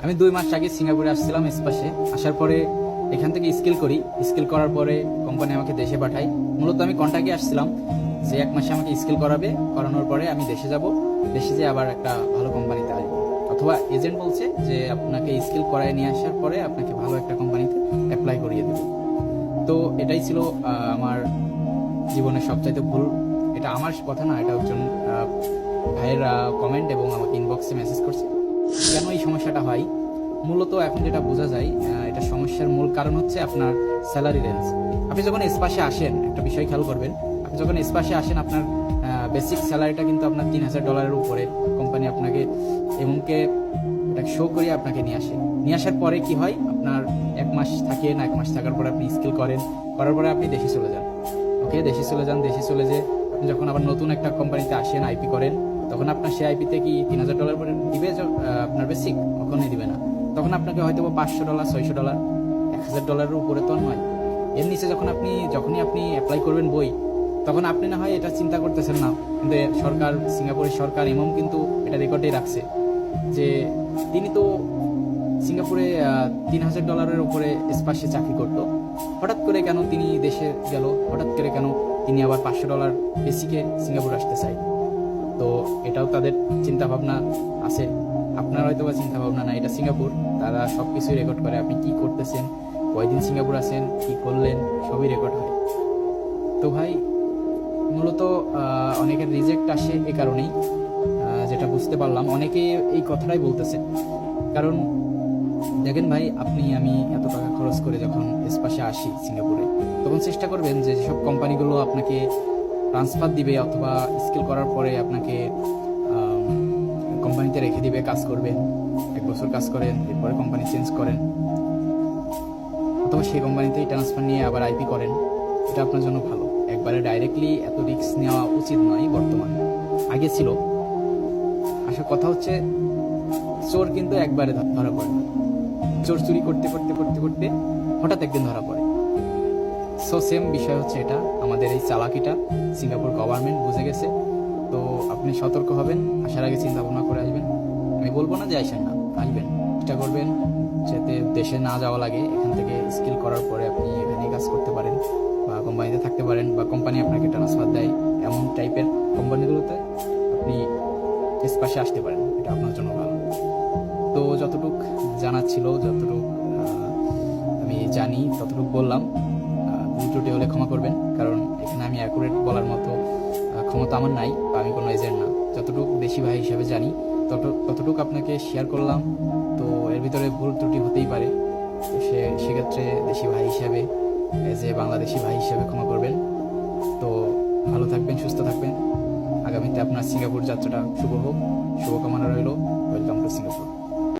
আমি 2 মাস আগে সিঙ্গাপুরে আসছিলাম স্পাশে। আসার পরে এখান থেকে স্কিল করার পরে কোম্পানি আমাকে দেশে পাঠায়। মূলত আমি কন্ট্রাক্টে আসছিলাম যে 1 মাসে আমাকে স্কিল করানোর পরে আমি দেশে যাব, দেশে যেয়ে আবার একটা ভালো কোম্পানিতে আসবো। অথবা এজেন্ট বলছে যে আপনাকে স্কিল করায় নিয়ে আসার পরে আপনাকে ভালো একটা কোম্পানিতে অ্যাপ্লাই করিয়ে দেবে। তো এটাই ছিল আমার জীবনের সবচাইতে ভুল। এটা আমার কথা না, এটা একজন ভাইয়ের কমেন্ট এবং আমাকে ইনবক্সে মেসেজ করছে। কেন এই সমস্যাটা হয় মূলত এখন যেটা বোঝা যায়, এটা সমস্যার মূল কারণ হচ্ছে আপনার স্যালারি রেঞ্জ। আপনি যখন স্পাশে আসেন, একটা বিষয় খেয়াল করবেন, আপনি যখন স্পাশে আসেন আপনার বেসিক স্যালারিটা কিন্তু আপনার $3,000 উপরে কোম্পানি আপনাকে এমনকে এটা শো করিয়ে আপনাকে নিয়ে আসার পরে কি হয়, আপনার 1 মাস থাকেন, 1 মাস থাকার পরে আপনি স্কিল করার পরে আপনি দেশে চলে যান। ওকে, দেশে চলে যে আপনি যখন আবার নতুন একটা কোম্পানিতে আসেন, আইপি করেন, তখন আপনার সেই আইপিতে কি $3,000 করে দিবে আপনার বেসিক? কখনোই দিবে না। তখন আপনাকে হয়তো $500, $600, $1,000 উপরে তো নয়। এর নিচে যখনই আপনি অ্যাপ্লাই করবেন তখন আপনি না হয় এটা চিন্তা করতেছেন না, কিন্তু সিঙ্গাপুরের সরকার এমন কিন্তু এটা রেকর্ডে রাখছে যে তিনি তো সিঙ্গাপুরে $3,000 উপরে স্পাশে চাকরি করতো। হঠাৎ করে কেন তিনি দেশে গেল? হঠাৎ করে কেন তিনি আবার $500 বেসিকে সিঙ্গাপুর আসতে চাই? তো এটাও তাদের চিন্তা ভাবনা আছে। আপনার হয়তো বা চিন্তা ভাবনা না, এটা সিঙ্গাপুর, তারা সব কিছুই রেকর্ড করে। আপনি কি করতেছেন, কয়দিন সিঙ্গাপুর আছেন, কি করলেন, সবই রেকর্ড হয়। তো ভাই মূলত অনেকের রিজেক্ট আসে এ কারণেই, যেটা বুঝতে পারলাম অনেকে এই কথাটাই বলতেছে। কারণ দেখেন ভাই, আমি এত টাকা খরচ করে যখন স্পাশে আসি সিঙ্গাপুরে, তখন চেষ্টা করবেন যে যেসব কোম্পানিগুলো আপনাকে ট্রান্সফার দিবে অথবা স্কিল করার পরে আপনাকে কোম্পানিতে রেখে দিবে, কাজ করবেন, 1 বছর কাজ করেন, এরপরে কোম্পানি চেঞ্জ করেন, অথবা সেই কোম্পানিতেই ট্রান্সফার নিয়ে আবার আইপি করেন, এটা আপনার জন্য ভালো। একবারে ডাইরেক্টলি এত রিস্ক নেওয়া উচিত নয় বর্তমানে, আগে ছিল। আসল কথা হচ্ছে চোর কিন্তু একবারে ধরা পড়ে না। চোর চুরি করতে করতে করতে করতে হঠাৎ একদিন ধরা পড়ে। সো সেম বিষয় হচ্ছে এটা, আমাদের এই চালাকিটা সিঙ্গাপুর গভর্নমেন্ট বুঝে গেছে। তো আপনি সতর্ক হবেন, আসার আগে চিন্তা ভাবনা করে আসবেন। আমি বলবো না যে আসেন না, আসবেন, চেষ্টা করবেন যাতে দেশে না যাওয়া লাগে। এখান থেকে স্কিল করার পরে আপনি এখানে কাজ করতে পারেন বা কোম্পানিতে থাকতে পারেন, বা কোম্পানি আপনাকে ট্রান্সফার দেয়, এমন টাইপের কোম্পানিগুলোতে আপনি স্পাশে আসতে পারেন, এটা আপনার জন্য ভালো। তো যতটুক জানার ছিল, যতটুক আমি জানি ততটুকু বললাম। ভুল ত্রুটি হলে ক্ষমা করবেন, কারণ এখানে আমি অ্যাকুরেট বলার মতো ক্ষমতা আমার নাই, বা আমি কোনো এজেন্ট না। যতটুকু দেশি ভাই হিসাবে জানি ততটুকু আপনাকে শেয়ার করলাম। তো এর ভিতরে ভুল ত্রুটি হতেই পারে, তো সেক্ষেত্রে দেশি ভাই হিসাবে, বাংলাদেশি ভাই হিসাবে ক্ষমা করবেন। তো ভালো থাকবেন, সুস্থ থাকবেন। আগামীতে আপনার সিঙ্গাপুর যাত্রাটা শুভ হোক, শুভকামনা রইল। Welcome to Singapore.